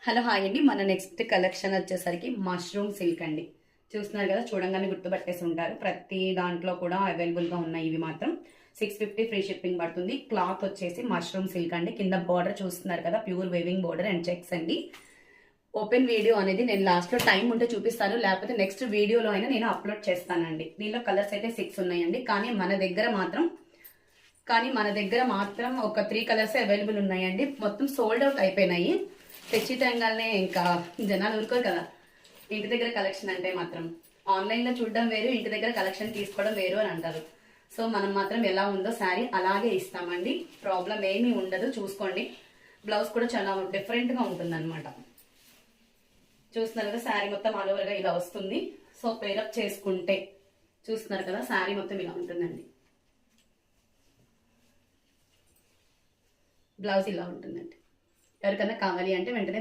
Hello hi అండి. మన next collection వచ్చేసరికి మష్రూమ్ సిల్క్ అండి. చూస్తున్నారు కదా, చూడంగానే గుర్తుపట్టేసి ఉంటారు. ప్రతి దాంట్లో కూడా అవైలబుల్గా ఉన్నాయి. ఇవి మాత్రం 650 ఫ్రీ షిప్పింగ్ పడుతుంది. క్లాత్ వచ్చేసి మష్రూమ్ సిల్క్ అండి. కింద బార్డర్ చూస్తున్నారు కదా, pure weaving border and checks అండి. ఓపెన్ వీడియో అనేది నేను లాస్ట్లో టైం ఉంటే చూపిస్తాను, లేకపోతే నెక్స్ట్ వీడియోలో అయినా నేను అప్లోడ్ చేస్తానండి. దీనిలో కలర్స్ అయితే 6 ఉన్నాయండి. కానీ మన దగ్గర మాత్రం ఒక 3 కలర్స్ అవైలబుల్ ఉన్నాయండి. మొత్తం సోల్డ్ అవుట్ అయిపోయినాయి. తెచ్చి టైంగానే ఇంకా జనాలు ఊరుకోరు కదా. ఇంటి దగ్గర కలెక్షన్ అంటే మాత్రం ఆన్లైన్లో చూడడం వేరు, ఇంటి దగ్గర కలెక్షన్ తీసుకోవడం వేరు అని అంటారు. సో మనం మాత్రం ఎలా ఉందో శారీ అలాగే ఇస్తామండి. ప్రాబ్లం ఏమీ ఉండదు. చూసుకోండి, బ్లౌజ్ కూడా చాలా డిఫరెంట్గా ఉంటుంది అనమాట. చూస్తున్నారు కదా, శారీ మొత్తం ఆల్ ఓవర్గా ఇలా వస్తుంది. సో పేరప్ చేసుకుంటే చూస్తున్నారు కదా, శారీ మొత్తం ఇలా ఉంటుందండి. బ్లౌజ్ ఇలా ఉంటుందండి. ఎవరికైనా కావాలి అంటే వెంటనే